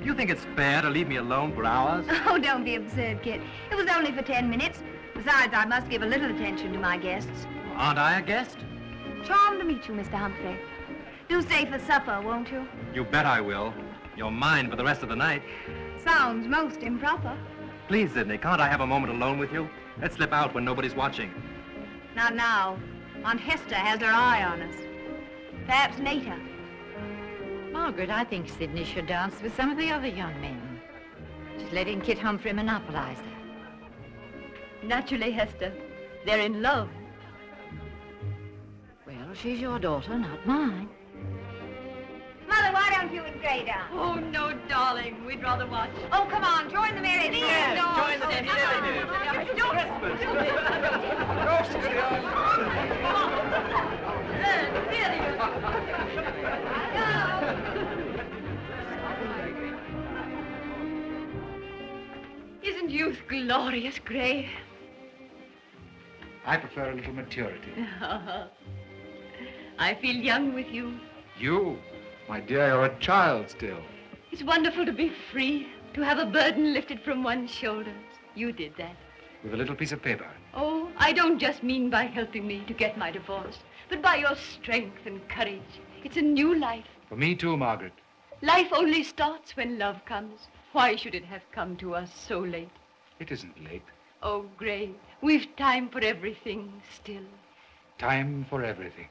Do you think it's fair to leave me alone for hours? Oh, don't be absurd, Kit. It was only for 10 minutes. Besides, I must give a little attention to my guests. Aren't I a guest? Charmed to meet you, Mr. Humphrey. Do stay for supper, won't you? You bet I will. You're mine for the rest of the night. Sounds most improper. Please, Sidney, can't I have a moment alone with you? Let's slip out when nobody's watching. Not now. Aunt Hester has her eye on us. Perhaps later. Margaret, I think Sidney should dance with some of the other young men. She's letting Kit Humphrey monopolize her. Naturally, Hester. They're in love. Well, she's your daughter, not mine. Mother, why don't you and Gray dance? Oh, no, darling. We'd rather watch. Oh, come on, join the merry dance. Yes, join the Isn't youth glorious, Gray? I prefer a little maturity. I feel young with you. You? My dear, you're a child still. It's wonderful to be free, to have a burden lifted from one's shoulders. You did that. With a little piece of paper. Oh, I don't just mean by helping me to get my divorce, but by your strength and courage. It's a new life. For me too, Margaret. Life only starts when love comes. Why should it have come to us so late? It isn't late. Oh, Gray, we've time for everything still. Time for everything.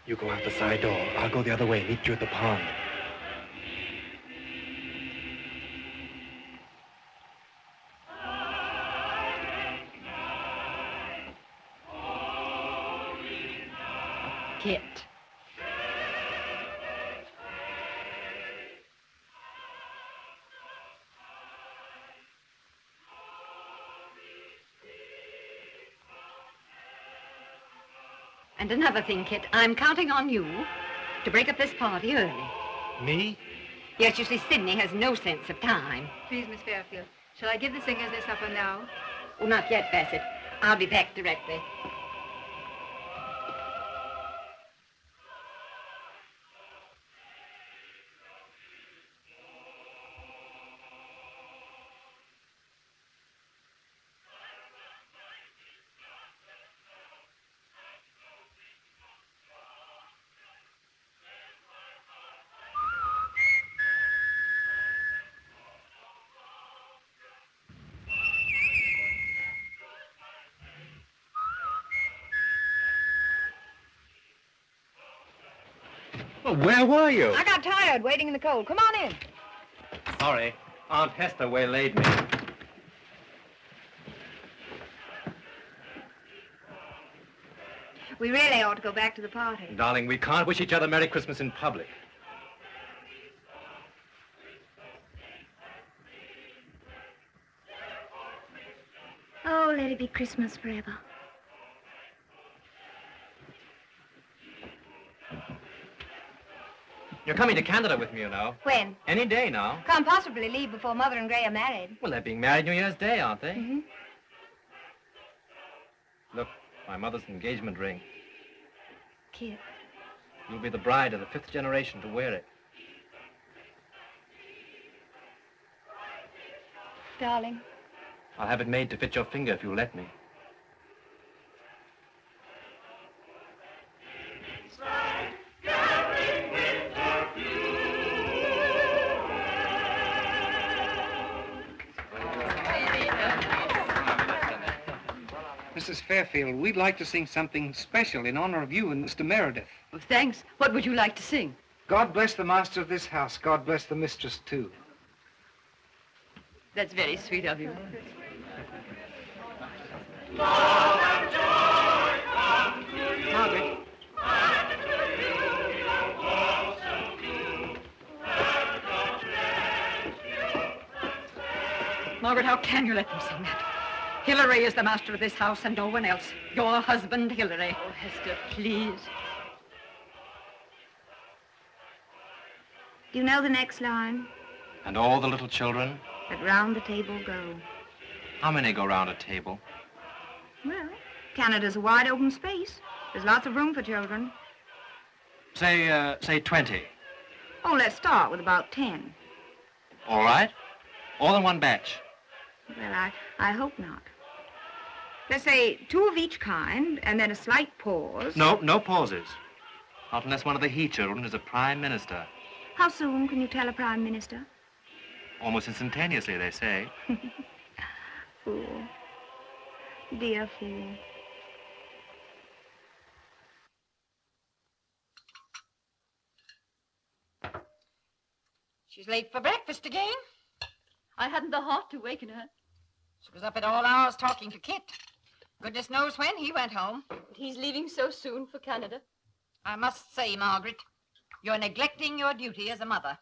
You go out the side door. I'll go the other way. Meet you at the pond. Kit. And another thing, Kit, I'm counting on you to break up this party early. Me? Yes, you see, Sidney has no sense of time. Please, Miss Fairfield, shall I give the singers their supper now? Oh, not yet, Bassett. I'll be back directly. Well, where were you? I got tired waiting in the cold. Come on in. Sorry. Aunt Hester waylaid me. We really ought to go back to the party. Darling, we can't wish each other Merry Christmas in public. Oh, let it be Christmas forever. You're coming to Canada with me, you know. When? Any day now. Can't possibly leave before Mother and Gray are married. Well, they're being married New Year's Day, aren't they? Mm-hmm. Look, my mother's engagement ring. Kid. You'll be the bride of the 5th generation to wear it. Darling. I'll have it made to fit your finger if you'll let me. Mrs. Fairfield, we'd like to sing something special in honor of you and Mr. Meredith. Oh, thanks. What would you like to sing? God bless the master of this house. God bless the mistress, too. That's very sweet of you. Margaret. Margaret, how can you let them sing that? Hillary is the master of this house and no one else. Your husband, Hillary. Oh, Hester, please. Do you know the next line? And all the little children? That round the table go. How many go round a table? Well, Canada's a wide open space. There's lots of room for children. Say 20. Oh, let's start with about 10. All right. All in one batch. Well, I hope not. Let's say 2 of each kind, and then a slight pause. No pauses. Not unless one of the he children is a prime minister. How soon can you tell a prime minister? Almost instantaneously, they say. Fool. Dear fool. She's late for breakfast again. I hadn't the heart to waken her. She was up at all hours talking to Kit. Goodness knows when he went home. But he's leaving so soon for Canada. I must say, Margaret, you're neglecting your duty as a mother.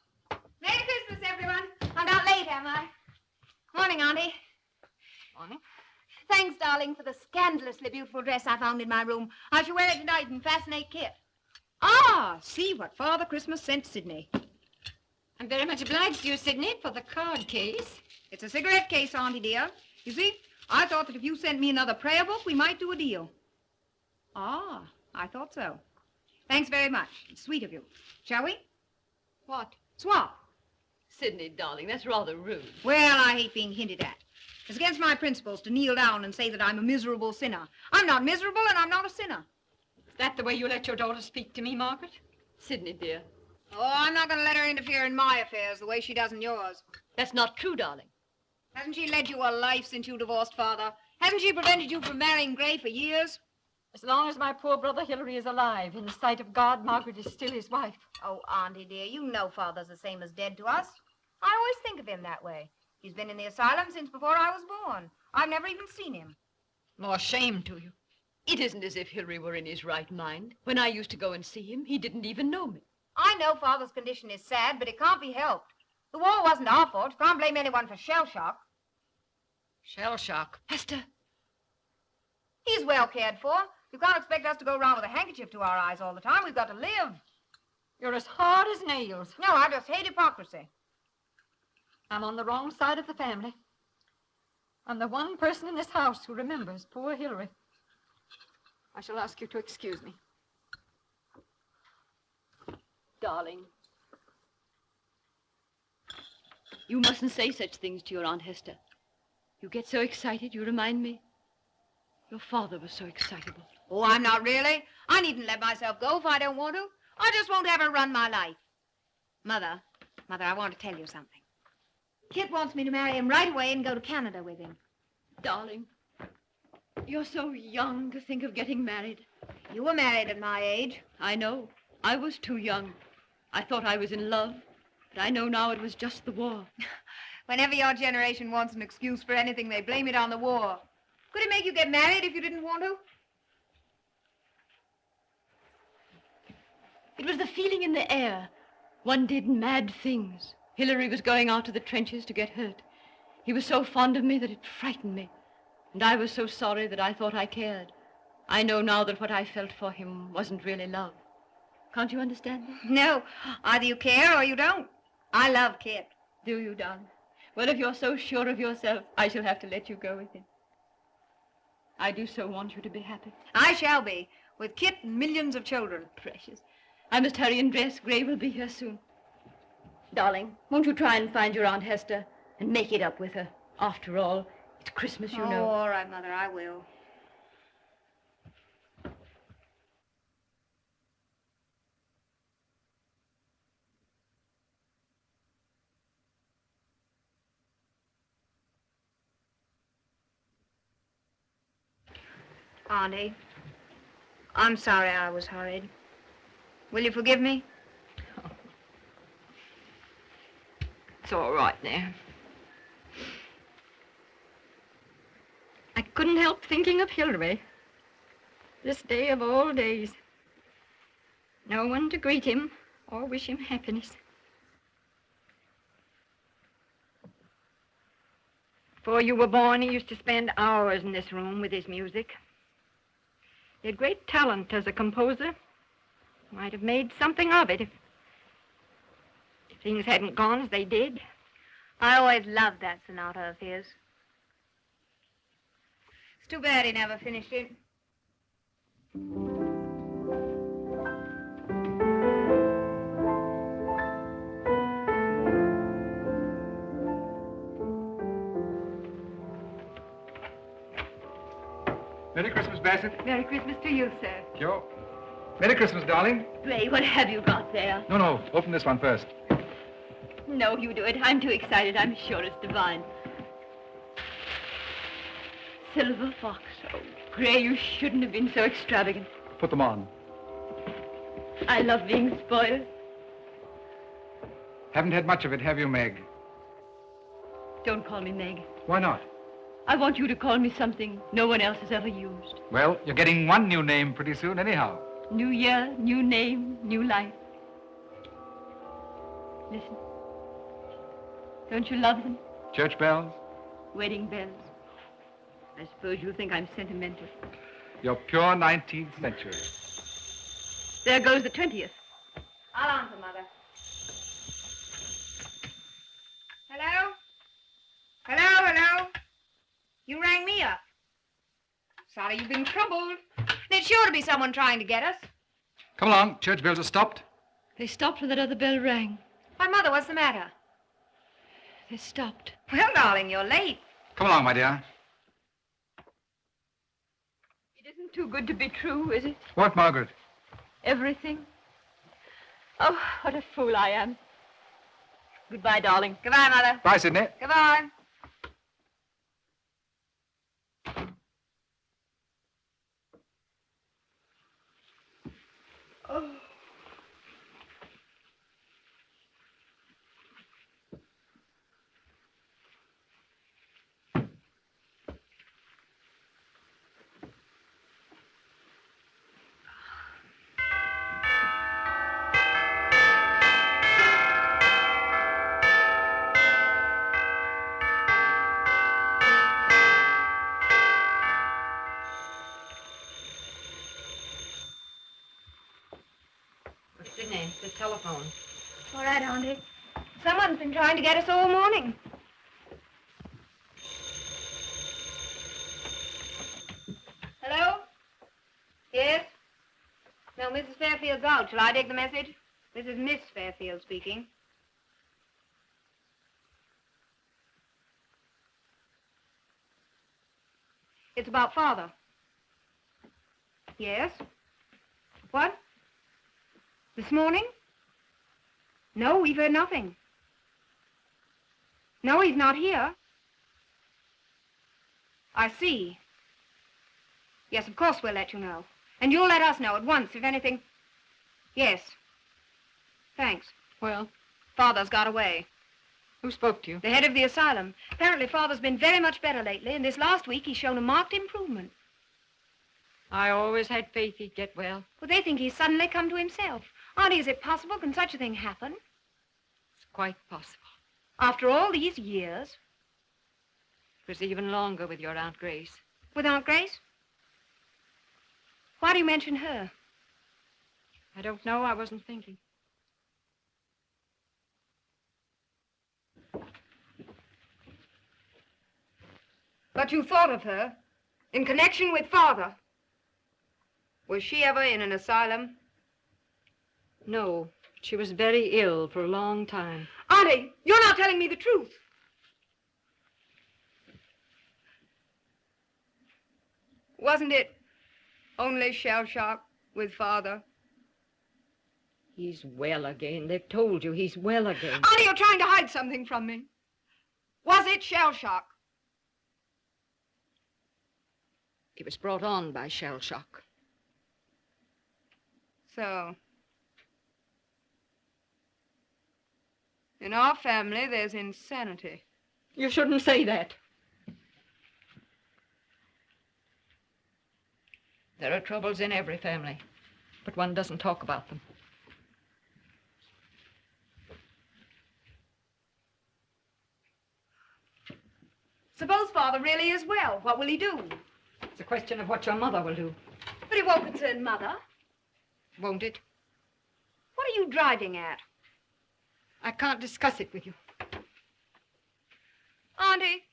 Merry Christmas, everyone. I'm not late, am I? Morning, Auntie. Morning. Thanks, darling, for the scandalously beautiful dress I found in my room. I shall wear it tonight and fascinate Kit. Ah, see what Father Christmas sent Sydney. I'm very much obliged to you, Sidney, for the card case. It's a cigarette case, Auntie dear. You see, I thought that if you sent me another prayer book, we might do a deal. Ah, I thought so. Thanks very much. It's sweet of you. Shall we? What? Swap. Sydney, darling, that's rather rude. Well, I hate being hinted at. It's against my principles to kneel down and say that I'm a miserable sinner. I'm not miserable and I'm not a sinner. Is that the way you let your daughter speak to me, Margaret? Sydney, dear. Oh, I'm not going to let her interfere in my affairs the way she does in yours. That's not true, darling. Hasn't she led you a life since you divorced Father? Hasn't she prevented you from marrying Gray for years? As long as my poor brother Hillary is alive, in the sight of God, Margaret is still his wife. Oh, Auntie dear, you know Father's the same as dead to us. I always think of him that way. He's been in the asylum since before I was born. I've never even seen him. More shame to you. It isn't as if Hillary were in his right mind. When I used to go and see him, he didn't even know me. I know Father's condition is sad, but it can't be helped. The war wasn't our fault. Can't blame anyone for shell shock. Shell shock. Hester. He's well cared for. You can't expect us to go around with a handkerchief to our eyes all the time. We've got to live. You're as hard as nails. No, I just hate hypocrisy. I'm on the wrong side of the family. I'm the one person in this house who remembers poor Hillary. I shall ask you to excuse me. Darling. You mustn't say such things to your Aunt Hester. You get so excited, you remind me. Your father was so excitable. Oh, I'm not really. I needn't let myself go if I don't want to. I just won't ever run my life. Mother, I want to tell you something. Kit wants me to marry him right away and go to Canada with him. Darling, you're so young to think of getting married. You were married at my age. I know. I was too young. I thought I was in love, but I know now it was just the war. Whenever your generation wants an excuse for anything, they blame it on the war. Could it make you get married if you didn't want to? It was the feeling in the air. One did mad things. Hillary was going out to the trenches to get hurt. He was so fond of me that it frightened me. And I was so sorry that I thought I cared. I know now that what I felt for him wasn't really love. Can't you understand me? No. Either you care or you don't. I love Kit. Do you, darling? Well, if you're so sure of yourself, I shall have to let you go with him. I do so want you to be happy. I shall be, with Kit and millions of children. Precious. I must hurry and dress. Gray will be here soon. Darling, won't you try and find your Aunt Hester and make it up with her? After all, it's Christmas, you know. Oh, all right, Mother, I will. Auntie, I'm sorry I was hurried. Will you forgive me? It's all right now. I couldn't help thinking of Hillary. This day of all days. No one to greet him or wish him happiness. Before you were born, he used to spend hours in this room with his music. He had great talent as a composer. Might have made something of it if things hadn't gone as they did. I always loved that sonata of his. It's too bad he never finished it. Merry Christmas, Bassett. Merry Christmas to you, sir. Sure. Merry Christmas, darling. Ray, what have you got there? No, open this one first. No, you do it. I'm too excited. I'm sure it's divine. Silver fox. Oh, Gray, you shouldn't have been so extravagant. Put them on. I love being spoiled. Haven't had much of it, have you, Meg? Don't call me Meg. Why not? I want you to call me something no one else has ever used. Well, you're getting one new name pretty soon, anyhow. New year, new name, new life. Listen. Don't you love them? Church bells? Wedding bells. I suppose you think I'm sentimental. You're pure 19th century. There goes the 20th. I'll answer, Mother. Hello? Hello? You rang me up. Sorry you've been troubled. There's sure to be someone trying to get us. Come along, church bells are stopped. They stopped when that other bell rang. Why, Mother, what's the matter? They stopped. Well, darling, you're late. Come along, my dear. It isn't too good to be true, is it? What, Margaret? Everything? Oh, what a fool I am. Goodbye, darling. Goodbye, Mother. Bye, Sidney. Goodbye. Oh. Sidney, the telephone. All right, Auntie. Someone's been trying to get us all morning. Hello? Yes? No, Mrs. Fairfield's out. Shall I take the message? This is Miss Fairfield speaking. It's about Father. Yes? What? This morning? No, we've heard nothing. No, he's not here. I see. Yes, of course we'll let you know. And you'll let us know at once if anything... Yes. Thanks. Well, Father's got away. who spoke to you? The head of the asylum. Apparently Father's been very much better lately, and this last week he's shown a marked improvement. I always had faith he'd get well. Well, they think he's suddenly come to himself. Auntie, is it possible? Can such a thing happen? It's quite possible. After all these years? It was even longer with your Aunt Grace. With Aunt Grace? Why do you mention her? I don't know. I wasn't thinking. But you thought of her in connection with Father. Was she ever in an asylum? No, she was very ill for a long time. Auntie, you're not telling me the truth. Wasn't it only shell shock with Father? He's well again. They've told you he's well again. Auntie, you're trying to hide something from me. Was it shell shock? He was brought on by shell shock. So, in our family, there's insanity. You shouldn't say that. There are troubles in every family, but one doesn't talk about them. Suppose really is well. What will he do? It's a question of what your mother will do. But it won't concern Mother. Won't it? What are you driving at? I can't discuss it with you. Auntie.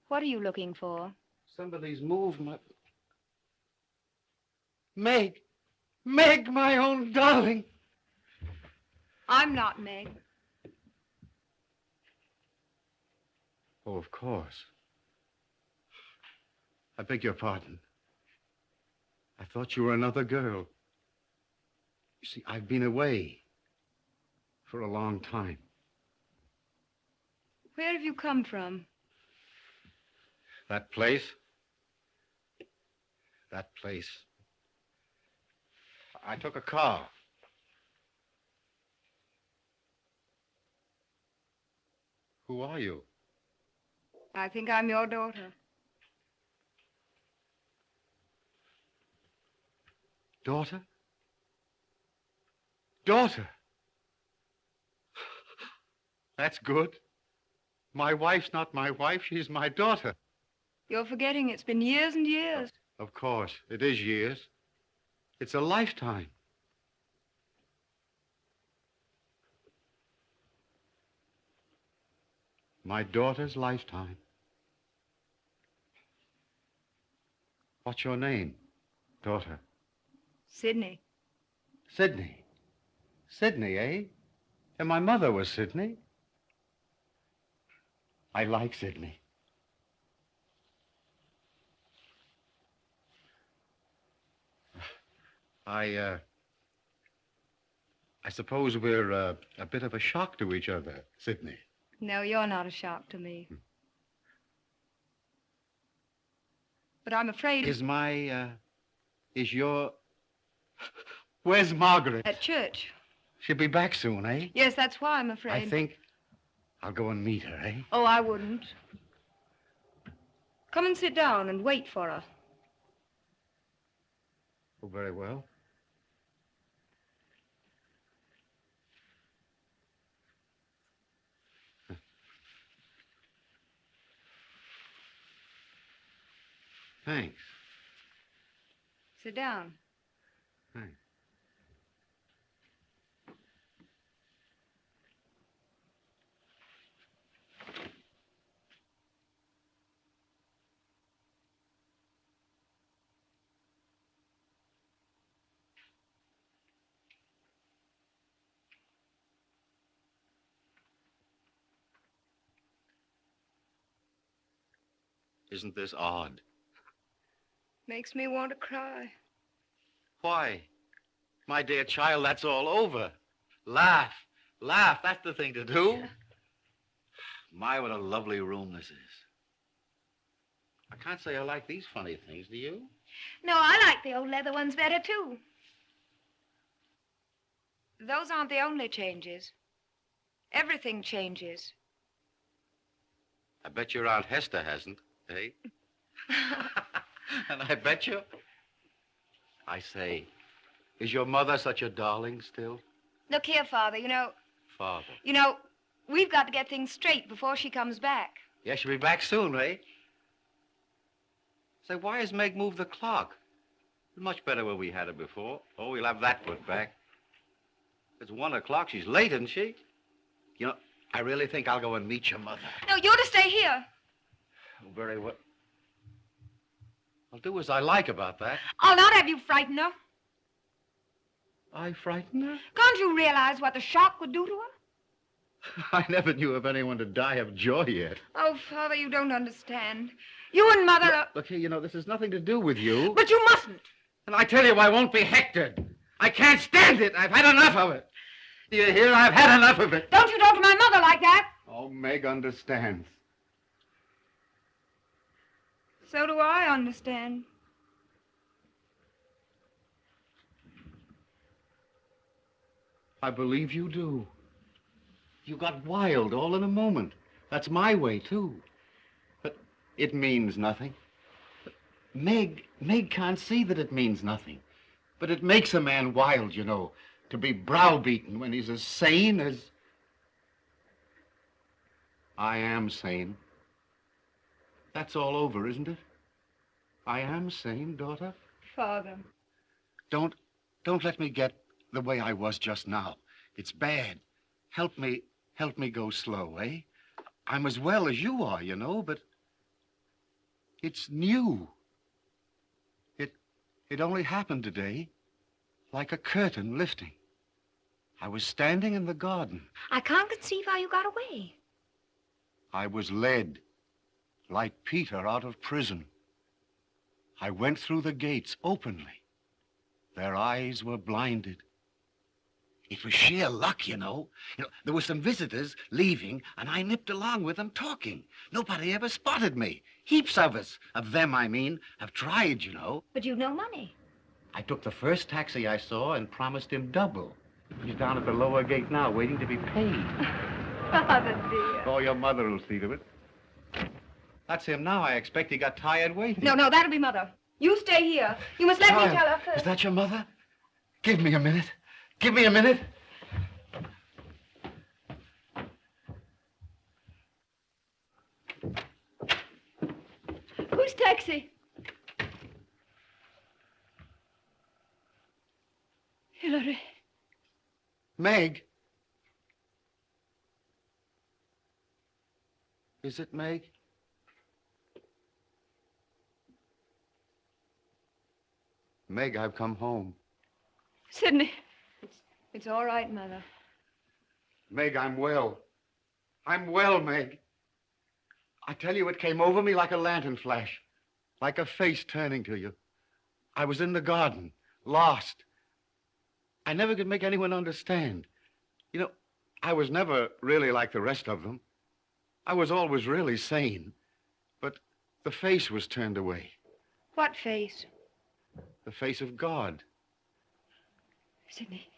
What are you looking for? Somebody's moved my... Meg! Meg, my own darling! I'm not Meg. Oh, of course. I beg your pardon. I thought you were another girl. You see, I've been away for a long time. Where have you come from? That place? That place. I took a car. Who are you? I think I'm your daughter. Daughter? Daughter? That's good. My wife's not my wife, she's my daughter. You're forgetting it's been years and years. Of course, it is years. It's a lifetime. My daughter's lifetime. What's your name, daughter? Sydney. Sydney. Sydney, eh? And my mother was Sydney. I like Sydney. I suppose we're a bit of a shock to each other, Sydney. No, you're not a shock to me. But I'm afraid... Is your... Where's Margaret? At church. She'll be back soon, eh? Yes, that's why I'm afraid. I think I'll go and meet her, eh? Oh, I wouldn't. Come and sit down and wait for her. Oh, very well. Thanks. Sit down. Thanks. Isn't this odd? Makes me want to cry. Why? My dear child, that's all over. Laugh. Laugh. That's the thing to do. My, what a lovely room this is. I can't say I like these funny things, do you? No, I like the old leather ones better, too. Those aren't the only changes. Everything changes. I bet your Aunt Hester hasn't, eh? And I bet you... I say, is your mother such a darling still? Look here, Father, Father? We've got to get things straight before she comes back. Yeah, she'll be back soon, eh? Say, why has Meg moved the clock? It's much better where we had her before. Oh, we'll have that put back. It's 1 o'clock. She's late, isn't she? I really think I'll go and meet your mother. No, you're to stay here. Oh, very well. I'll do as I like about that. I'll not have you frighten her. I frighten her? Can't you realize what the shock would do to her? I never knew of anyone to die of joy yet. Oh, Father, you don't understand. You and Mother are... Look here, this has nothing to do with you. But you mustn't. And I tell you, I won't be hectored. I can't stand it. I've had enough of it. Do you hear? I've had enough of it. Don't you talk to my mother like that. Oh, Meg understands. So do I understand. I believe you do. You got wild all in a moment. That's my way, too. But it means nothing. But Meg can't see that it means nothing. But it makes a man wild, to be browbeaten when he's as sane as... I am sane. That's all over, isn't it? I am sane, daughter. Father. Don't let me get the way I was just now. It's bad. Help me go slow, eh? I'm as well as you are, but it's new. It only happened today, like a curtain lifting. I was standing in the garden. I can't conceive how you got away. I was led, like Peter out of prison. I went through the gates openly. Their eyes were blinded. It was sheer luck, There were some visitors leaving, and I nipped along with them talking. Nobody ever spotted me. Heaps of us, of them, I mean, have tried, But you've no money. I took the first taxi I saw and promised him double. He's down at the lower gate now, waiting to be paid. Father, dear. Oh, your mother will see to it. That's him now. I expect he got tired waiting. No, that'll be Mother. You stay here. You must let me tell her first. Is that your mother? Give me a minute. Give me a minute. Whose taxi? Hillary. Meg. Is it Meg? Meg, I've come home. Sidney. It's all right, Mother. Meg, I'm well. I'm well, Meg. I tell you, it came over me like a lantern flash, like a face turning to you. I was in the garden, lost. I never could make anyone understand. I was never really like the rest of them. I was always really sane. But the face was turned away. What face? The face of God. Sidney,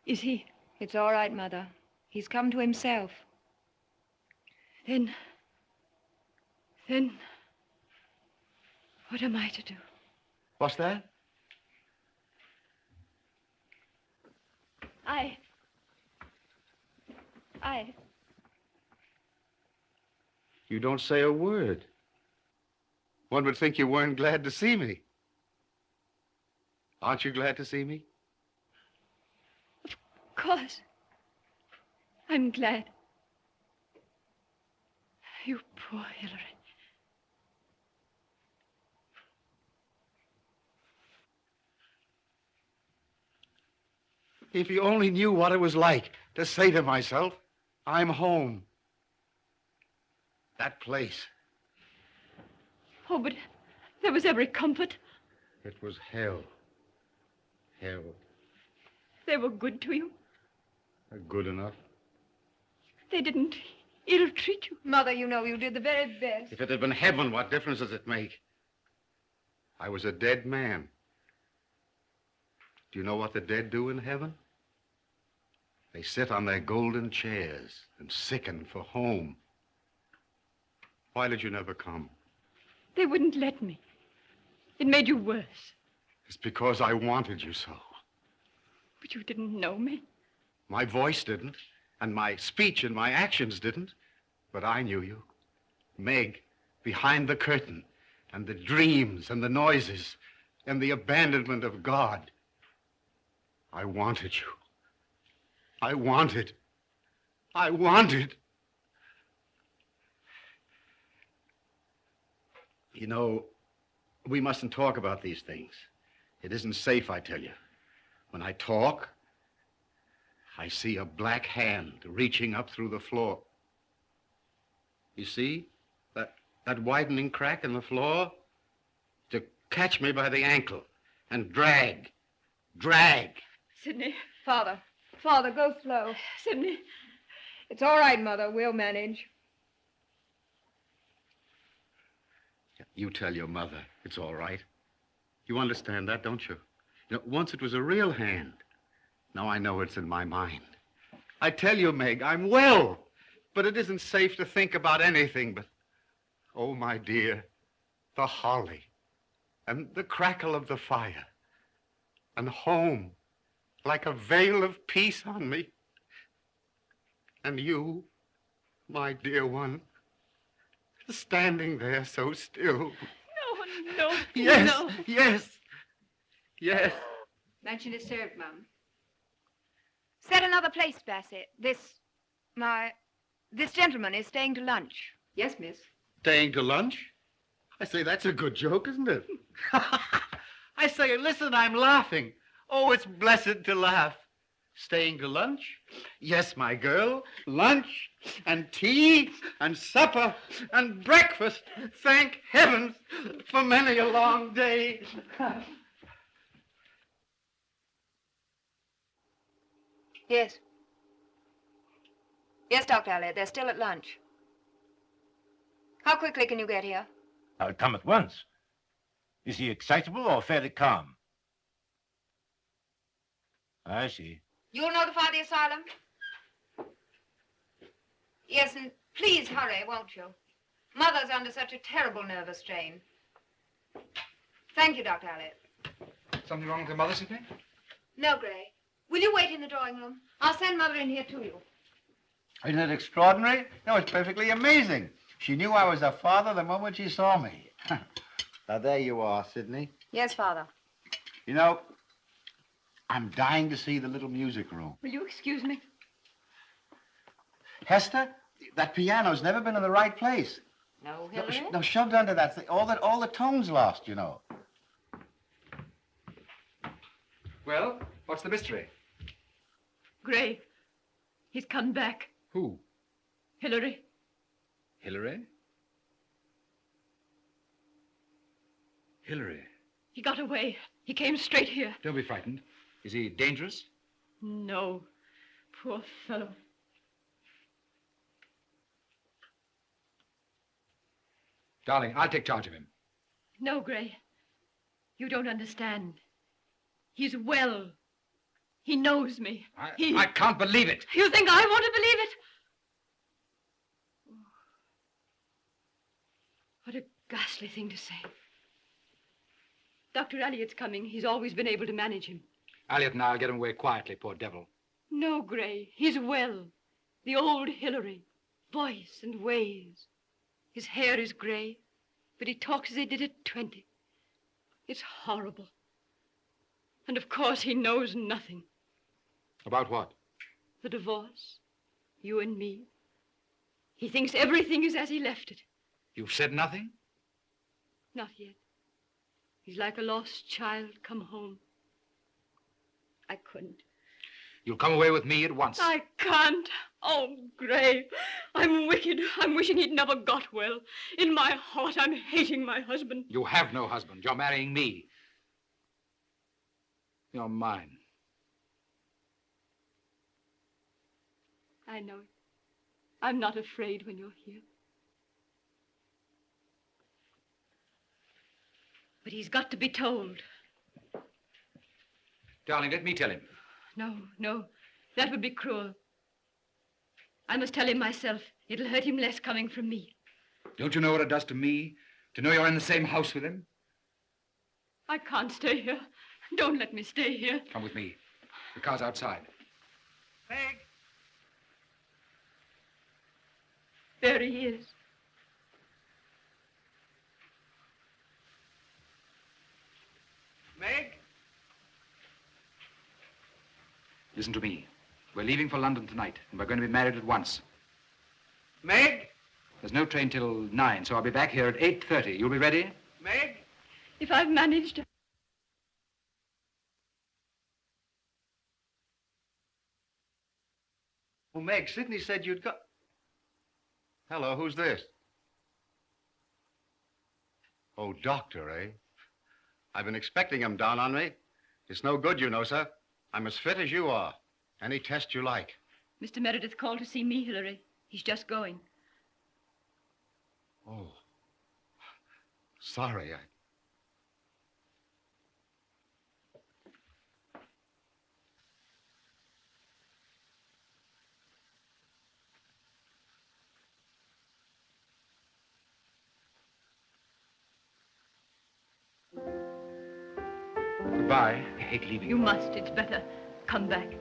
is he? It's all right, Mother. He's come to himself. Then, what am I to do? What's that? You don't say a word. One would think you weren't glad to see me. Aren't you glad to see me? Of course. I'm glad. You poor Hillary. If you only knew what it was like to say to myself, I'm home. That place. Oh, but there was every comfort. It was hell. Hell. They were good to you. Good enough. They didn't ill-treat you. Mother, you did the very best. If it had been heaven, what difference does it make? I was a dead man. Do you know what the dead do in heaven? They sit on their golden chairs and sicken for home. Why did you never come? They wouldn't let me. It made you worse. It's because I wanted you so. But you didn't know me. My voice didn't, and my speech and my actions didn't, but I knew you. Meg, behind the curtain, and the dreams and the noises and the abandonment of God. I wanted you. I wanted. You know, we mustn't talk about these things. It isn't safe, I tell you. When I talk, I see a black hand reaching up through the floor. You see? That widening crack in the floor? To catch me by the ankle and drag. Sidney. Father, go slow. Sidney. It's all right, Mother. We'll manage. You tell your mother it's all right. You understand that, don't you? You know, once it was a real hand. Now I know it's in my mind. I tell you, Meg, I'm well. But it isn't safe to think about anything but, oh, my dear, the holly and the crackle of the fire and home like a veil of peace on me. And you, my dear one, standing there so still. No. Yes, no. yes. Luncheon is served, Mum. Set another place, Bassett. This gentleman is staying to lunch. Yes, miss. Staying to lunch? I say, that's a good joke, isn't it? I say, listen, I'm laughing. Oh, it's blessed to laugh. Staying to lunch? Yes, my girl. Lunch and tea and supper and breakfast. Thank heavens for many a long day. Yes. Yes, Dr. Elliot, they're still at lunch. How quickly can you get here? I'll come at once. Is he excitable or fairly calm? I see. You'll notify the asylum? Yes, and please hurry, won't you? Mother's under such a terrible nervous strain. Thank you, Dr. Elliot. Something wrong with your mother, Sidney? No, Gray. Will you wait in the drawing room? I'll send Mother in here to you. Isn't it extraordinary? No, it's perfectly amazing. She knew I was her father the moment she saw me. Now, there you are, Sidney. Yes, Father. You know, I'm dying to see the little music room. Will you excuse me? Hester, that piano's never been in the right place. No, Hillary? No, shoved under that thing. All the tones lost, you know. Well, what's the mystery? Gray. He's come back. Who? Hillary. Hillary? Hillary? He got away. He came straight here. Don't be frightened. Is he dangerous? No. Poor fellow. Darling, I'll take charge of him. No, Gray. You don't understand. He's well. He knows me. I can't believe it. You think I want to believe it? What a ghastly thing to say. Dr. Elliot's coming. He's always been able to manage him. Elliot and I'll get him away quietly, poor devil. No, Gray. He's well. The old Hillary. Voice and ways. His hair is gray, but he talks as he did at 20. It's horrible. And of course he knows nothing. About what? The divorce. You and me. He thinks everything is as he left it. You've said nothing? Not yet. He's like a lost child come home. I couldn't. You'll come away with me at once. I can't. Oh, Gray, I'm wicked. I'm wishing he'd never got well. In my heart, I'm hating my husband. You have no husband. You're marrying me. You're mine. I know it. I'm not afraid when you're here. But he's got to be told. Darling, let me tell him. No, no. That would be cruel. I must tell him myself. It'll hurt him less coming from me. Don't you know what it does to me to know you're in the same house with him? I can't stay here. Don't let me stay here. Come with me. The car's outside. Meg! There he is. Meg? Listen to me. We're leaving for London tonight, and we're going to be married at once. Meg? There's no train till 9, so I'll be back here at 8:30. You'll be ready? Meg? If I've managed... Oh, Meg, Sidney said you'd got... Hello, who's this? Oh, doctor, eh? I've been expecting him down on me. It's no good, you know, sir. I'm as fit as you are. Any test you like. Mr. Meredith called to see me, Hillary. He's just going. Oh. Sorry, Goodbye. I hate leaving You must. It's better. Come back.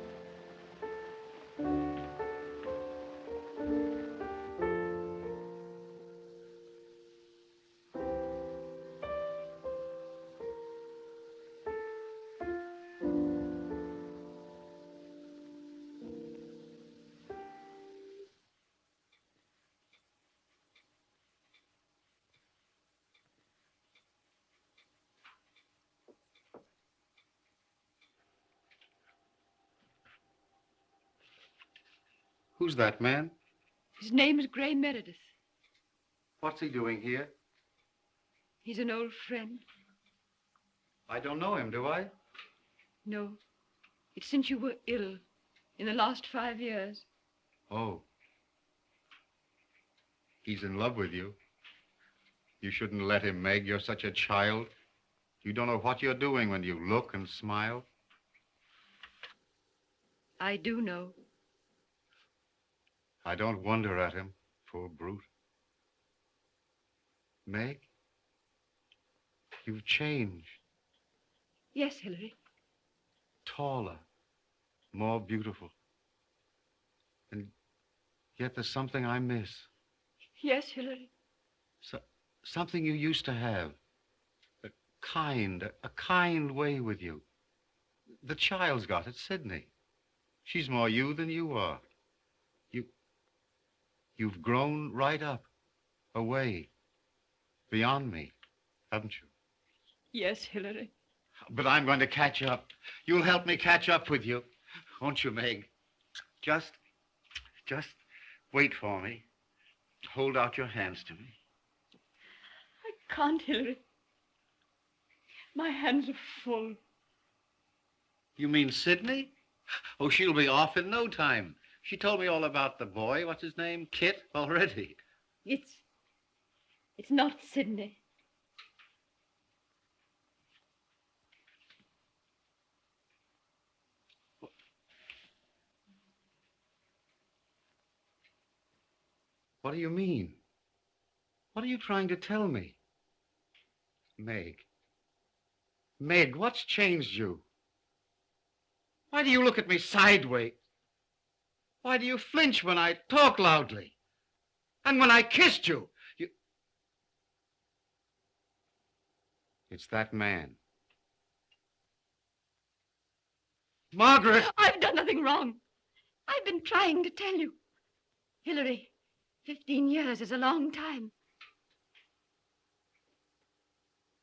Who's that man? His name's Gray Meredith. What's he doing here? He's an old friend. I don't know him, do I? No. It's since you were ill. In the last 5 years. Oh. He's in love with you. You shouldn't let him, Meg. You're such a child. You don't know what you're doing when you look and smile. I do know. I don't wonder at him, poor brute. Meg, you've changed. Yes, Hillary. Taller, more beautiful. And yet there's something I miss. Yes, Hillary. Something you used to have. A kind way with you. The child's got it, Sidney. She's more you than you are. You've grown right up, away, beyond me, haven't you? Yes, Hillary. But I'm going to catch up. You'll help me catch up with you, won't you, Meg? Just wait for me. Hold out your hands to me. I can't, Hillary. My hands are full. You mean Sidney? Oh, she'll be off in no time. She told me all about the boy. What's his name? Kit, already. It's not Sidney. What do you mean? What are you trying to tell me? Meg. Meg, what's changed you? Why do you look at me sideways? Why do you flinch when I talk loudly? And when I kissed you, It's that man. Margaret! I've done nothing wrong. I've been trying to tell you. Hillary, 15 years is a long time.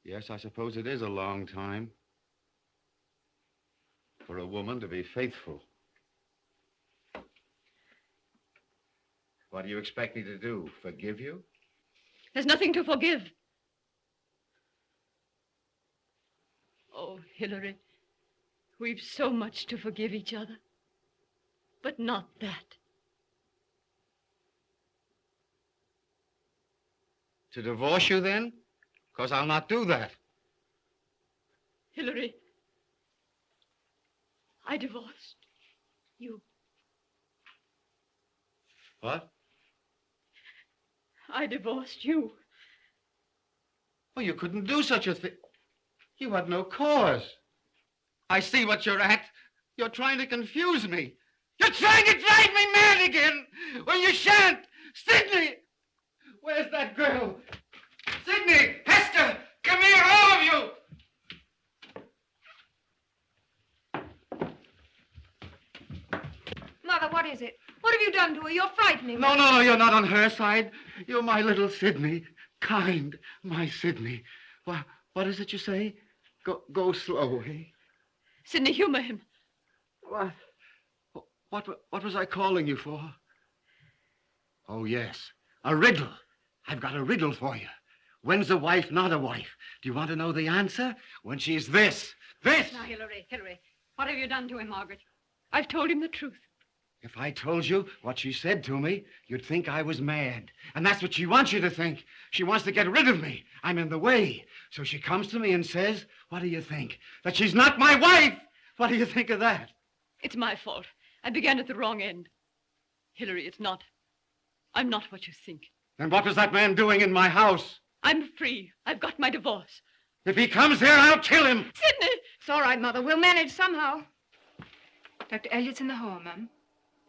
Yes, I suppose it is a long time for a woman to be faithful. What do you expect me to do? Forgive you? There's nothing to forgive. Oh, Hillary, we've so much to forgive each other. But not that. To divorce you, then? Because I'll not do that. Hillary, I divorced you. What? I divorced you. Oh, you couldn't do such a thing. You had no cause. I see what you're at. You're trying to confuse me. You're trying to drive me mad again. Well, you shan't. Sidney! Where's that girl? Sidney! Hester! Come here, all of you! Mother, what is it? What have you done to her? You're frightening me. No, you're not on her side. You're my little Sidney. Kind, my Sidney. What is it you say? Go slow, eh? Sidney, humor him. What was I calling you for? Oh, yes. A riddle. I've got a riddle for you. When's a wife not a wife? Do you want to know the answer? When she's this. This! Now, Hillary, what have you done to him, Margaret? I've told him the truth. If I told you what she said to me, you'd think I was mad. And that's what she wants you to think. She wants to get rid of me. I'm in the way. So she comes to me and says, what do you think? That she's not my wife! What do you think of that? It's my fault. I began at the wrong end. Hillary, it's not. I'm not what you think. Then what was that man doing in my house? I'm free. I've got my divorce. If he comes here, I'll kill him. Sidney! It's all right, Mother. We'll manage somehow. Dr. Elliott's in the hall, Mum.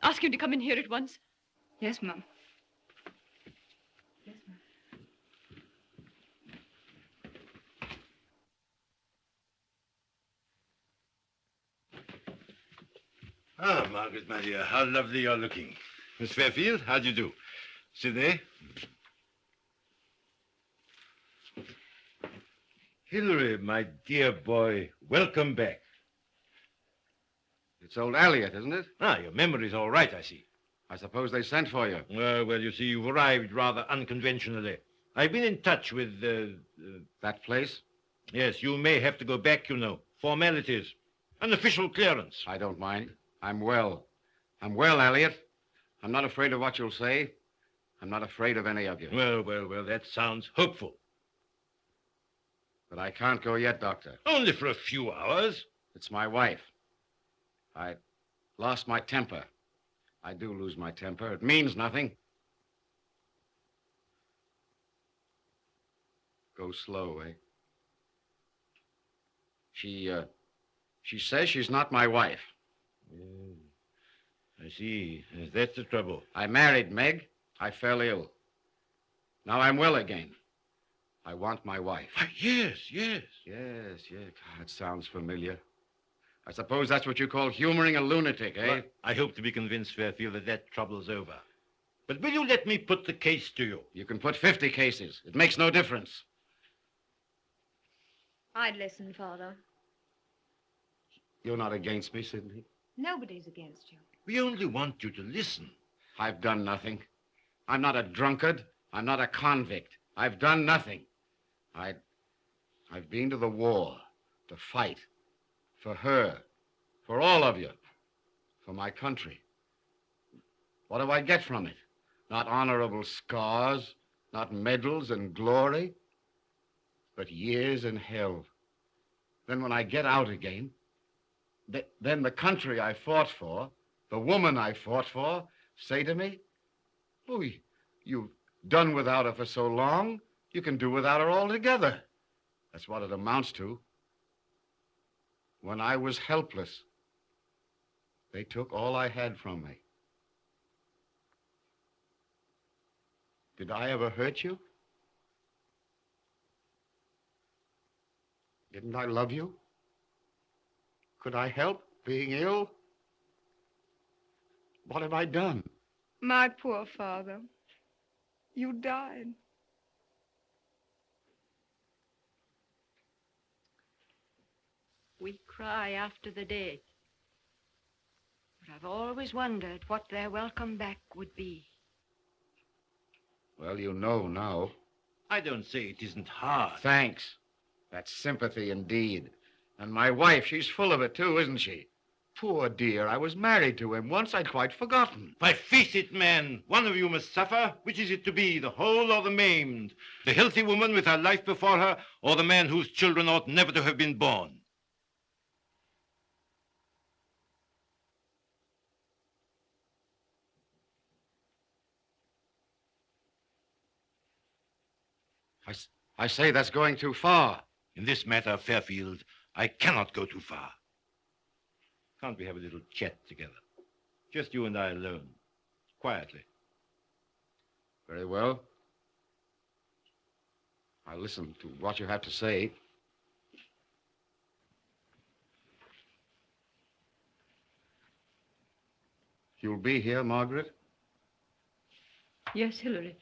Ask him to come in here at once. Yes, Mum. Yes, Mum. Ah, Margaret, my dear, how lovely you're looking. Miss Fairfield, how do you do? Sit there. Hillary, my dear boy, welcome back. It's old Elliot, isn't it? Ah, your memory's all right, I see. I suppose they sent for you. Well, you see, you've arrived rather unconventionally. I've been in touch with, That place? Yes, you may have to go back, you know. Formalities. An official clearance. I don't mind. I'm well. I'm well, Elliot. I'm not afraid of what you'll say. I'm not afraid of any of you. Well, that sounds hopeful. But I can't go yet, Doctor. Only for a few hours. It's my wife. I lost my temper. I do lose my temper. It means nothing. Go slow, eh? She says she's not my wife. I see. That's the trouble. I married Meg. I fell ill. Now I'm well again. I want my wife. Yes. Yes. God, it sounds familiar. I suppose that's what you call humoring a lunatic, eh? Well, I hope to be convinced, Fairfield, that trouble's over. But will you let me put the case to you? You can put 50 cases. It makes no difference. I'd listen, Father. You're not against me, Sidney? Nobody's against you. We only want you to listen. I've done nothing. I'm not a drunkard. I'm not a convict. I've done nothing. I've been to the war to fight. For her. For all of you. For my country. What do I get from it? Not honorable scars, not medals and glory, but years in hell. Then when I get out again, then the country I fought for, the woman I fought for, say to me, oh, you've done without her for so long, you can do without her altogether. That's what it amounts to. When I was helpless, they took all I had from me. Did I ever hurt you? Didn't I love you? Could I help being ill? What have I done? My poor father. You died. We cry after the dead. But I've always wondered what their welcome back would be. Well, you know now. I don't say it isn't hard. Thanks. That's sympathy indeed. And my wife, she's full of it too, isn't she? Poor dear, I was married to him once. I'd quite forgotten. Why, face it, man. One of you must suffer. Which is it to be, the whole or the maimed? The healthy woman with her life before her, or the man whose children ought never to have been born? I say that's going too far. In this matter, Fairfield, I cannot go too far. Can't we have a little chat together? Just you and I alone. Quietly. Very well. I'll listen to what you have to say. You'll be here, Margaret? Yes, Hillary.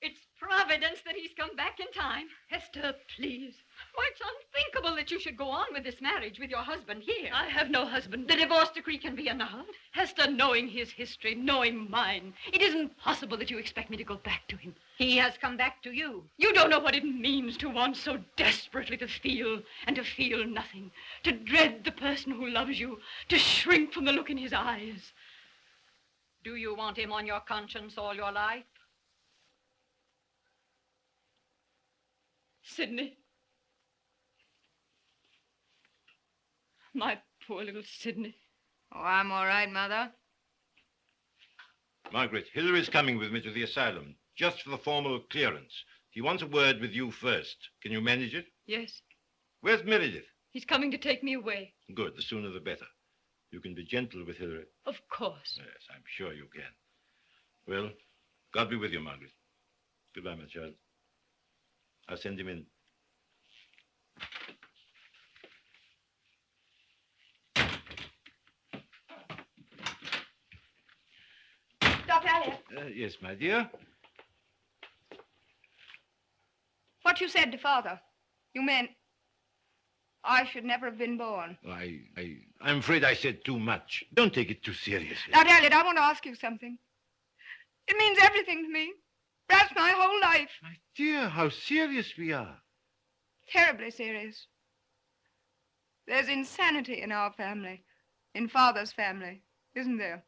It's Providence that he's come back in time. Hester, please. Why, it's unthinkable that you should go on with this marriage with your husband here. I have no husband. The divorce decree can be annulled. Hester, knowing his history, knowing mine, it isn't possible that you expect me to go back to him. He has come back to you. You don't know what it means to want so desperately to feel and to feel nothing, to dread the person who loves you, to shrink from the look in his eyes. Do you want him on your conscience all your life? Sidney. My poor little Sidney. Oh, I'm all right, Mother. Margaret, Hillary's coming with me to the asylum, just for the formal clearance. He wants a word with you first. Can you manage it? Yes. Where's Meredith? He's coming to take me away. Good, the sooner the better. You can be gentle with Hillary. Of course. Yes, I'm sure you can. Well, God be with you, Margaret. Goodbye, my child. I'll send him in. Dr. Elliot, Yes, my dear. what you said to Father, you meant I should never have been born. I'm afraid I said too much. Don't take it too seriously. Dr. Elliot, I want to ask you something. It means everything to me. Perhaps my whole life. My dear, how serious we are. Terribly serious. There's insanity in our family. In Father's family, isn't there?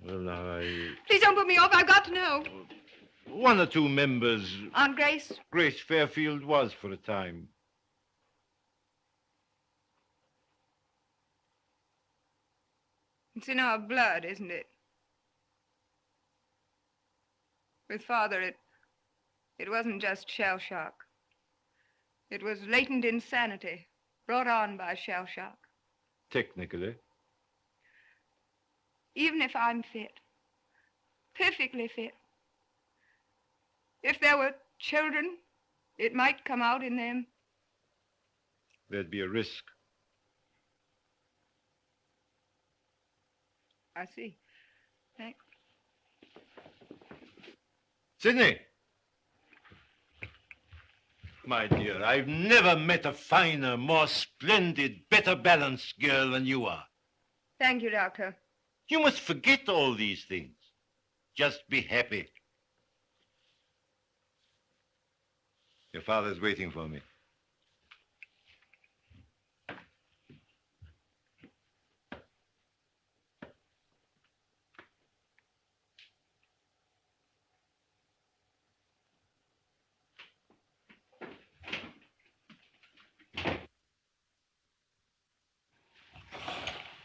Well, now, Please don't put me off. I've got to know. one or two members... Aunt Grace? Grace Fairfield was for a time. It's in our blood, isn't it? With Father, it wasn't just shell shock. It was latent insanity brought on by shell shock. Technically. Even if I'm fit, perfectly fit, if there were children, it might come out in them. There'd be a risk. I see. Thanks. Sidney! My dear, I've never met a finer, more splendid, better balanced girl than you are. Thank you, Doctor. You must forget all these things. Just be happy. Your father's waiting for me.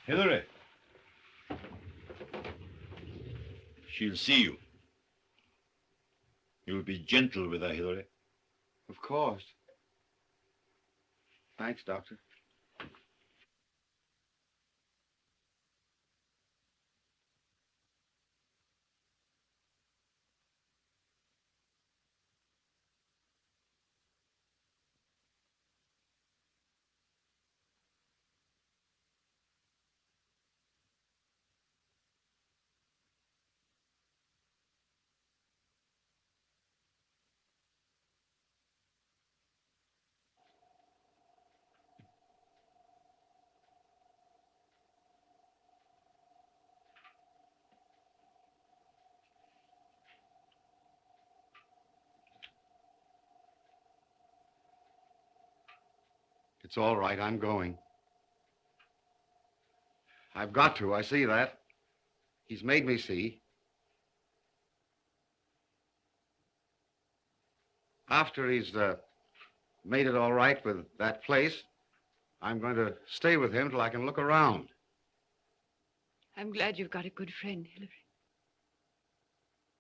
Hillary. She'll see you. You'll be gentle with her, Hillary. Of course. Thanks, Doctor. It's all right. I'm going. I've got to. I see that. He's made me see. After he's made it all right with that place, I'm going to stay with him till I can look around. I'm glad you've got a good friend, Hillary.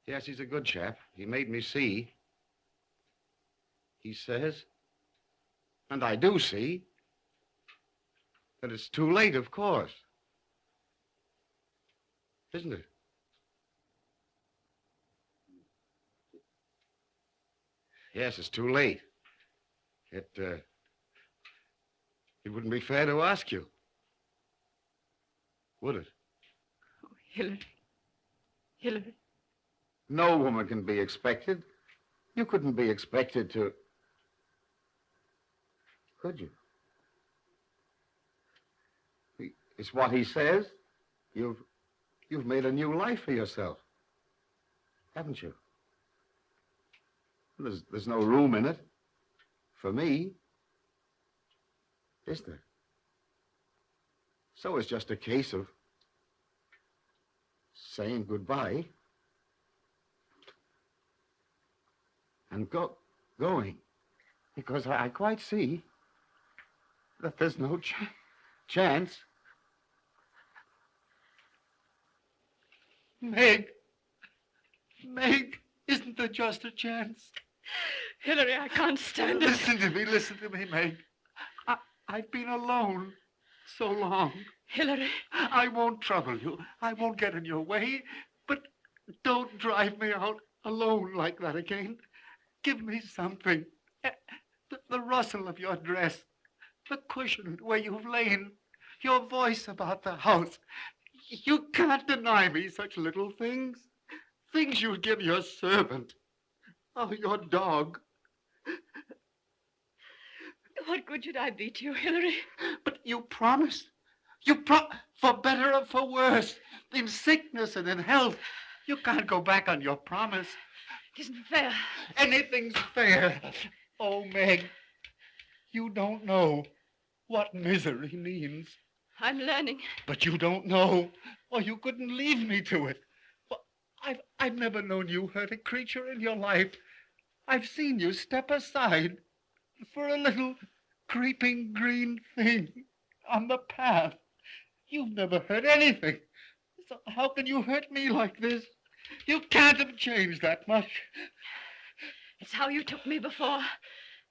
Yes, he's a good chap. He made me see. He says, and I do see, that it's too late, of course. Isn't it? Yes, it's too late. It wouldn't be fair to ask you. Would it? Oh, Hillary. Hillary. No woman can be expected. You couldn't be expected to... Could you? It's what he says. You've made a new life for yourself. Haven't you? There's no room in it for me, is there? So it's just a case of saying goodbye and going, because I quite see that there's no chance. Meg, isn't there just a chance? Hillary, I can't stand it. Listen to me, Meg. I've been alone so long. Hillary. I won't trouble you. I won't get in your way. But don't drive me out alone like that again. Give me something. The rustle of your dress, the cushion where you've lain, your voice about the house. You can't deny me such little things. Things you'd give your servant. Oh, your dog. What good should I be to you, Hillary? But you promised. For better or for worse, in sickness and in health. You can't go back on your promise. It isn't fair. Anything's fair. Oh, Meg, you don't know what misery means. I'm learning. But you don't know, or you couldn't leave me to it. Well, I've never known you hurt a creature in your life. I've seen you step aside for a little creeping green thing on the path. You've never hurt anything. So how can you hurt me like this? You can't have changed that much. It's how you took me before.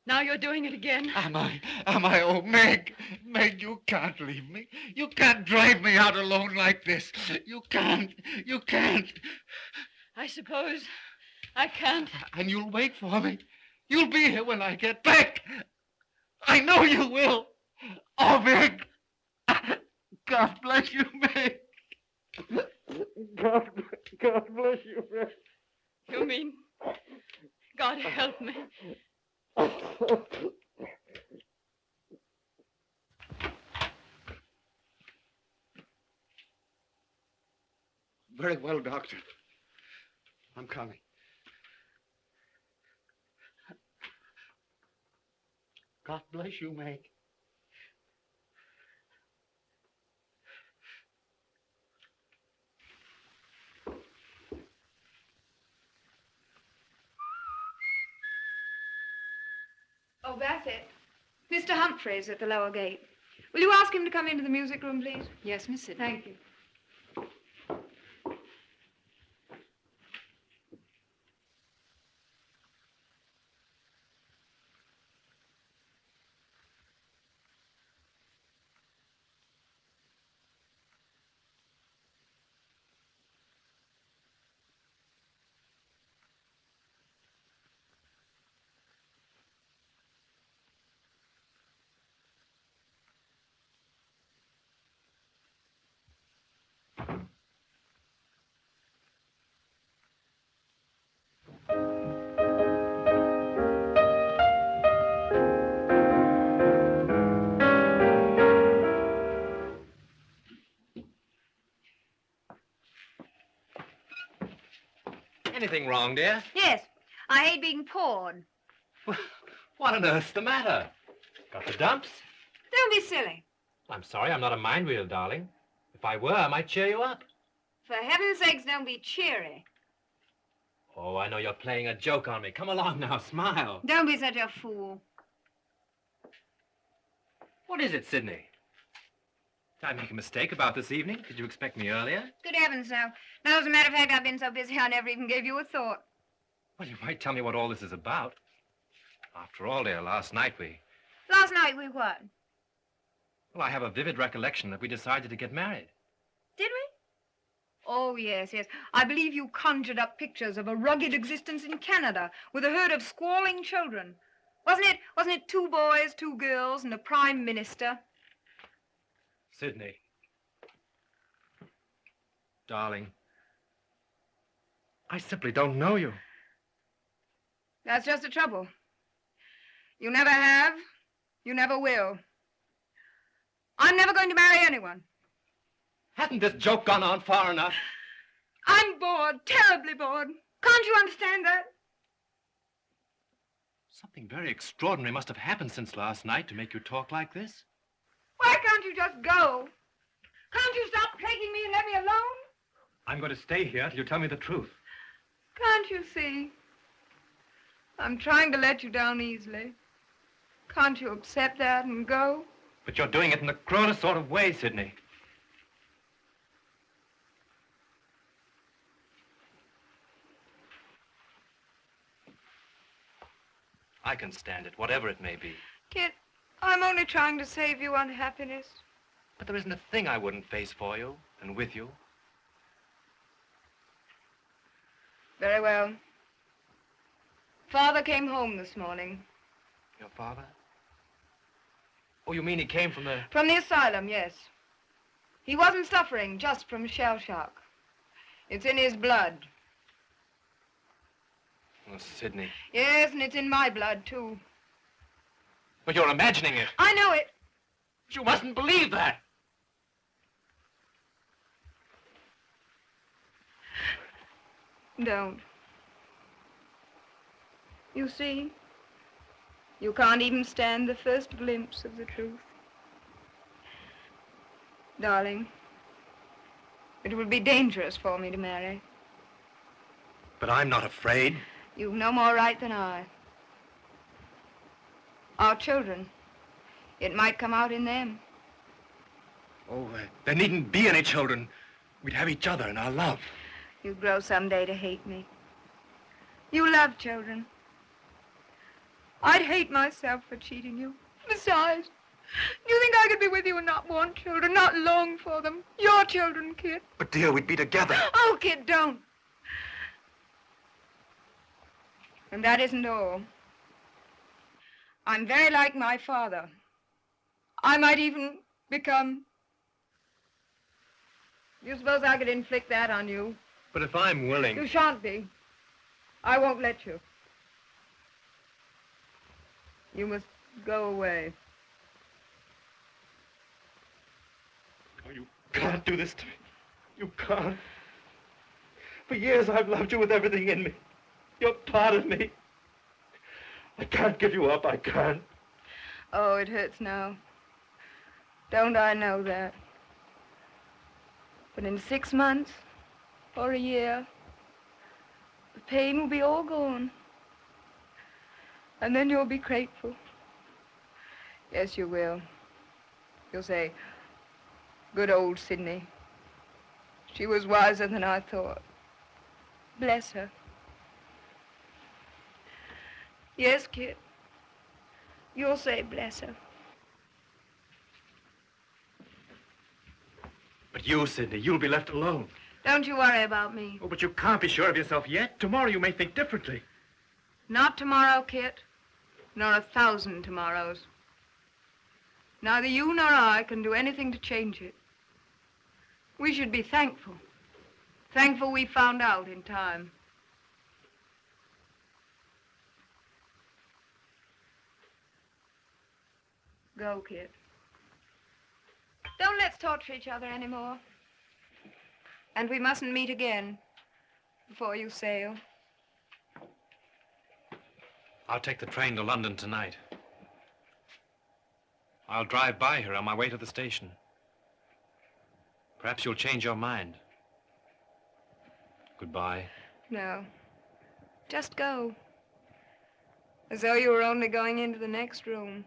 Now you're doing it again. Am I? Oh, Meg, you can't leave me. You can't drive me out alone like this. You can't. I suppose I can't. And you'll wait for me. You'll be here when I get back. I know you will. Oh, Meg. God bless you, Meg. God bless you, Meg. You mean God help me? Very well, Doctor. I'm coming. God bless you, Meg. Oh, that's it. Mr. Humphreys at the lower gate. Will you ask him to come into the music room, please? Yes, Miss Sidney. Thank you. Anything wrong, dear? Yes, I hate being pawed. What on earth's the matter? Got the dumps? Don't be silly. I'm sorry, I'm not a mind reader, darling. If I were, I might cheer you up. For heaven's sakes, don't be cheery. Oh, I know you're playing a joke on me. Come along now, smile. Don't be such a fool. What is it, Sidney? Did I make a mistake about this evening? Did you expect me earlier? Good heavens, no. No, as a matter of fact, I've been so busy I never even gave you a thought. Well, you might tell me what all this is about. After all, dear, last night we what? Well, I have a vivid recollection that we decided to get married. Did we? Oh, yes, yes. I believe you conjured up pictures of a rugged existence in Canada with a herd of squalling children. Wasn't it 2 boys, 2 girls, and a prime minister? Sydney. Darling. I simply don't know you. That's just the trouble. You never have. You never will. I'm never going to marry anyone. Hasn't this joke gone on far enough? I'm bored, terribly bored. Can't you understand that? Something very extraordinary must have happened since last night to make you talk like this. Why can't you just go? Can't you stop plaguing me and let me alone? I'm going to stay here till you tell me the truth. Can't you see? I'm trying to let you down easily. Can't you accept that and go? But you're doing it in the cruelest sort of way, Sydney. I can stand it, whatever it may be. Kit, I'm only trying to save you unhappiness. But there isn't a thing I wouldn't face for you and with you. Very well. Father came home this morning. Your father? Oh, you mean he came from the... From the asylum, yes. He wasn't suffering just from shell shock. It's in his blood. Oh, Sydney. Yes, and it's in my blood, too. But you're imagining it. I know it. But you mustn't believe that. Don't. You see, you can't even stand the first glimpse of the truth. Darling, it would be dangerous for me to marry. But I'm not afraid. You've no more right than I. Our children, it might come out in them. Oh, there needn't be any children. We'd have each other and our love. You'd grow someday to hate me. You love children. I'd hate myself for cheating you. Besides, do you think I could be with you and not want children, not long for them? Your children, Kit. But, dear, we'd be together. Oh, Kit, don't. And that isn't all. I'm very like my father. I might even become... Do you suppose I could inflict that on you? But if I'm willing... You shan't be. I won't let you. You must go away. Oh, you can't do this to me. You can't. For years I've loved you with everything in me. You're part of me. I can't give you up. I can't. Oh, it hurts now. Don't I know that? But in 6 months or a year, the pain will be all gone. And then you'll be grateful. Yes, you will. You'll say, good old Sydney. She was wiser than I thought. Bless her. Yes, Kit. You'll say bless her. But you, Sydney, you'll be left alone. Don't you worry about me. Oh, but you can't be sure of yourself yet. Tomorrow you may think differently. Not tomorrow, Kit. Nor 1,000 tomorrows. Neither you nor I can do anything to change it. We should be thankful. Thankful we found out in time. Go, Kit. Don't let's torture each other anymore. And we mustn't meet again before you sail. I'll take the train to London tonight. I'll drive by here on my way to the station. Perhaps you'll change your mind. Goodbye. No. Just go. As though you were only going into the next room.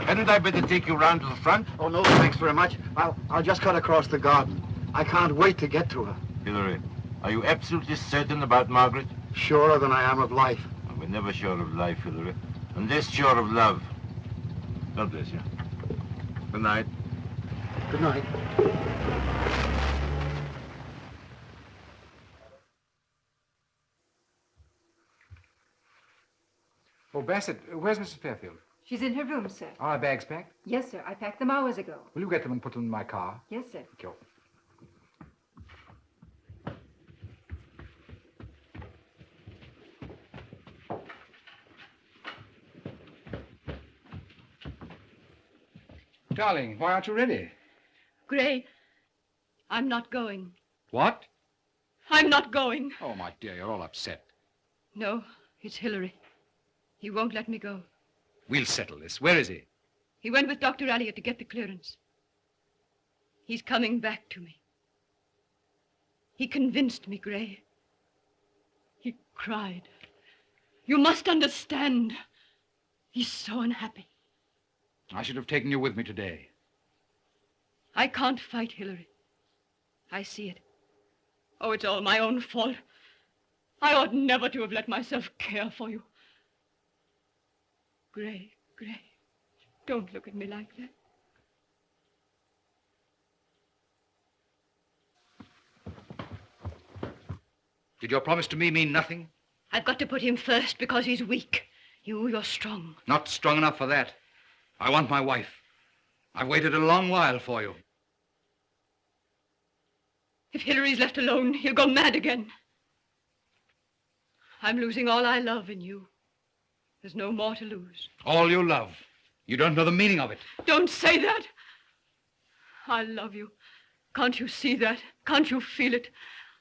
Hadn't I better take you round to the front? Oh, no, thanks very much. I'll just cut across the garden. I can't wait to get to her. Hillary, are you absolutely certain about Margaret? Surer than I am of life. We're never sure of life, Hillary. Unless sure of love. God bless you. Good night. Good night. Oh, Bassett, where's Mrs. Fairfield? She's in her room, sir. Are our bags packed? Yes, sir. I packed them hours ago. Will you get them and put them in my car? Yes, sir. Thank you. Darling, why aren't you ready? Gray, I'm not going. What? I'm not going. Oh, my dear, you're all upset. No, it's Hillary. He won't let me go. We'll settle this. Where is he? He went with Dr. Elliot to get the clearance. He's coming back to me. He convinced me, Gray. He cried. You must understand. He's so unhappy. I should have taken you with me today. I can't fight Hillary. I see it. Oh, it's all my own fault. I ought never to have let myself care for you. Gray, don't look at me like that. Did your promise to me mean nothing? I've got to put him first because he's weak. You're strong. Not strong enough for that. I want my wife. I've waited a long while for you. If Hillary's left alone, he'll go mad again. I'm losing all I love in you. There's no more to lose. All you love. You don't know the meaning of it. Don't say that. I love you. Can't you see that? Can't you feel it?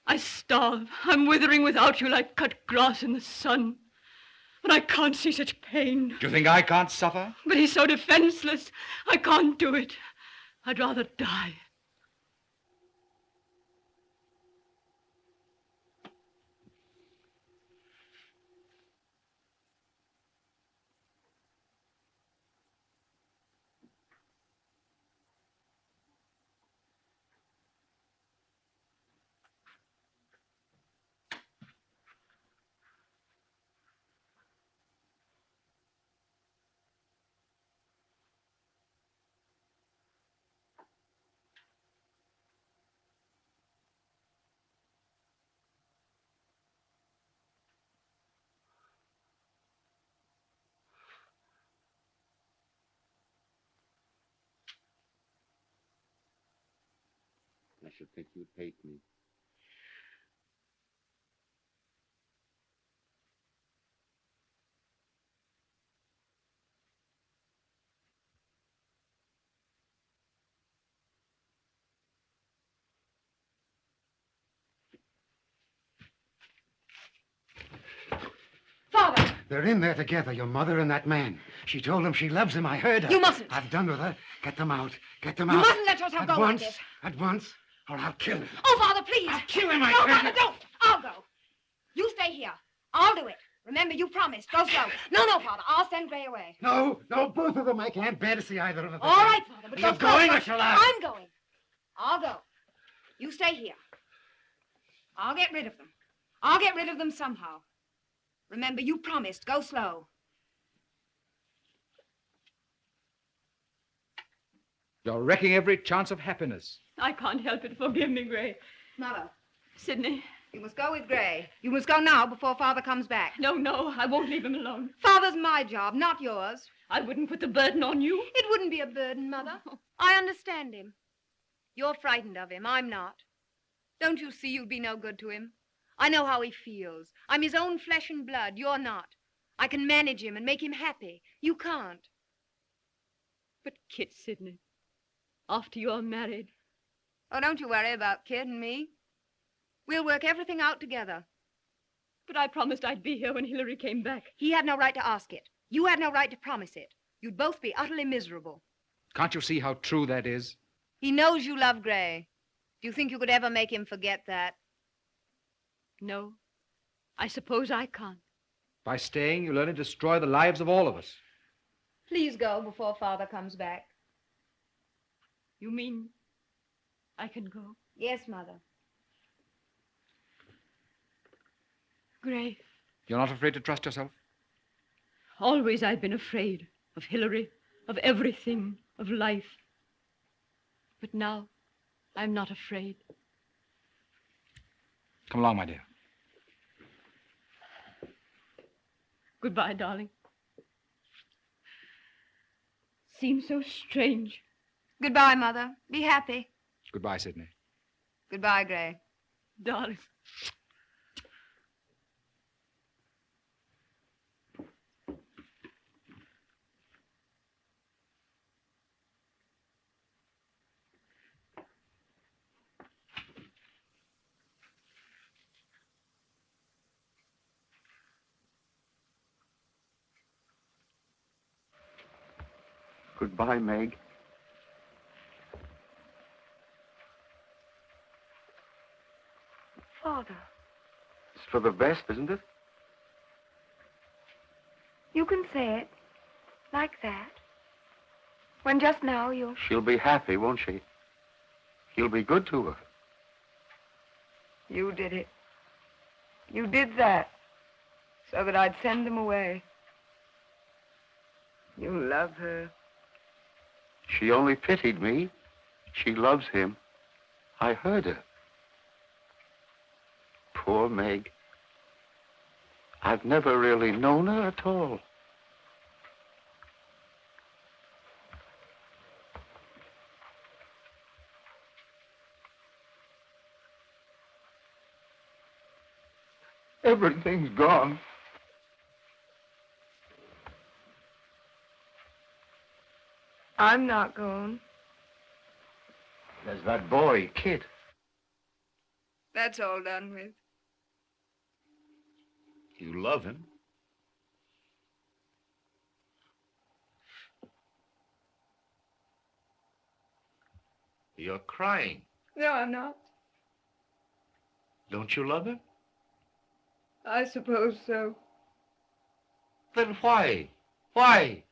I starve. I'm withering without you like cut grass in the sun. And I can't see such pain. Do you think I can't suffer? But he's so defenseless. I can't do it. I'd rather die. I should think you'd hate me. Father! They're in there together, your mother and that man. She told him she loves him. I heard her. You mustn't. I've done with her. Get them out. Get them You out. mustn't let yourself go like this. At once, or I'll kill him. Oh, Father, please. I'll kill him, I No, tell Father, you. don't. I'll go. You stay here. I'll do it. Remember, you promised. Go slow. No, Father. I'll send Gray away. No, both of them. I can't bear to see either of them. All right, Father, but You're go slow. going or shall I? I'm going. I'll go. You stay here. I'll get rid of them. I'll get rid of them somehow. Remember, you promised. Go slow. You're wrecking every chance of happiness. I can't help it. Forgive me, Gray. Mother, Sidney. you must go with Gray. You must go now before Father comes back. No, I won't leave him alone. Father's my job, not yours. I wouldn't put the burden on you. It wouldn't be a burden, Mother. I understand him. You're frightened of him. I'm not. Don't you see you'd be no good to him? I know how he feels. I'm his own flesh and blood. You're not. I can manage him and make him happy. You can't. But Kit, Sidney, after you're married. Oh, don't you worry about Kid and me. We'll work everything out together. But I promised I'd be here when Hillary came back. He had no right to ask it. You had no right to promise it. You'd both be utterly miserable. Can't you see how true that is? He knows you love Gray. Do you think you could ever make him forget that? No, I suppose I can't. By staying, you'll only destroy the lives of all of us. Please go before Father comes back. You mean I can go? Yes, Mother. Gray, You're not afraid to trust yourself? always I've been afraid of Hillary, of everything, of life. But now I'm not afraid. Come along, my dear. Goodbye, darling. Seems so strange. Goodbye, Mother. Be happy. Goodbye, Sidney. Goodbye, Gray. Darling. Goodbye, Meg. Father, It's for the best, isn't it? you can say it like that. When just now you... She'll be happy, won't she? You'll be good to her. You did it. You did that so that I'd send them away. You love her. She only pitied me. She loves him. I heard her. Poor Meg. I've never really known her at all. Everything's gone. I'm not going. There's that boy, Kit. That's all done with. You love him? You're crying. No, I'm not. Don't you love him? I suppose so. Then why? Why?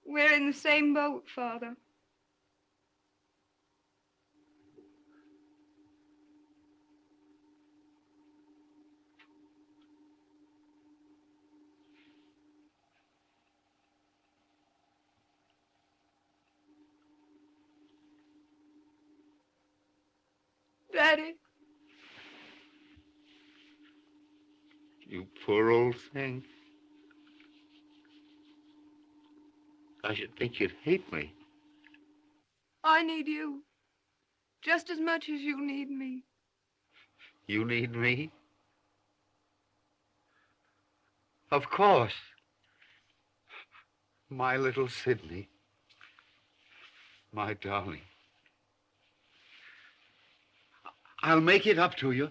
We're in the same boat, Father. Daddy. You poor old thing. I should think you'd hate me. I need you just as much as you need me. You need me? Of course. My little Sidney. My darling. I'll make it up to you.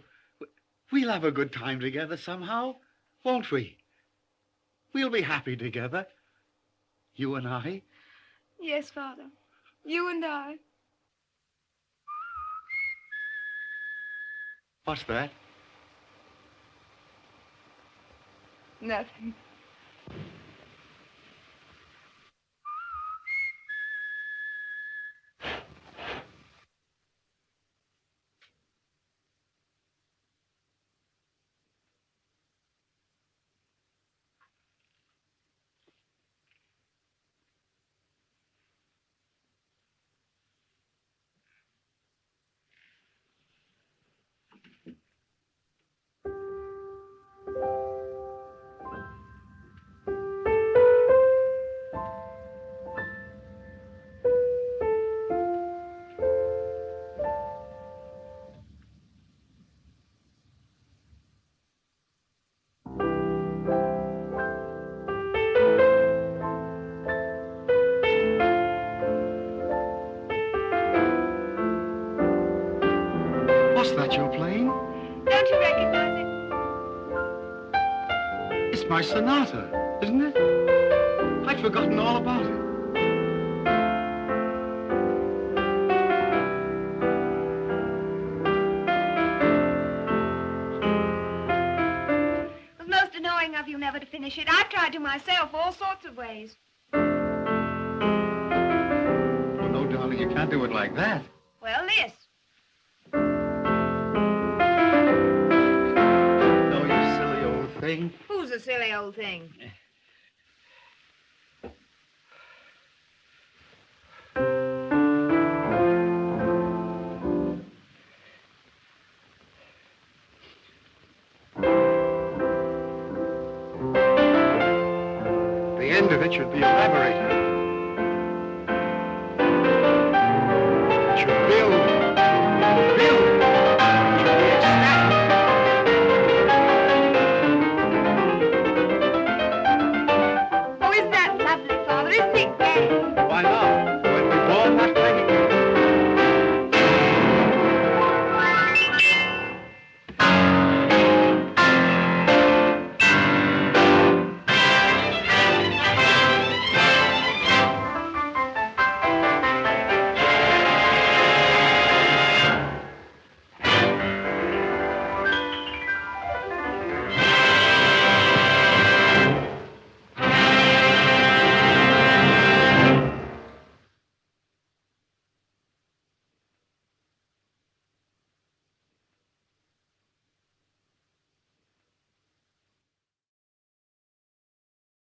We'll have a good time together somehow, won't we? We'll be happy together. You and I. Yes, Father. You and I. What's that? Nothing. What's that you're playing? Don't you recognize it? It's my sonata, isn't it? I'd forgotten all about it. It was most annoying of you never to finish it. I've tried to myself all sorts of ways. Oh, no, darling, you can't do it like that. Well, this. No, you silly old thing. Who's a silly old thing? The end of it should be elaborated.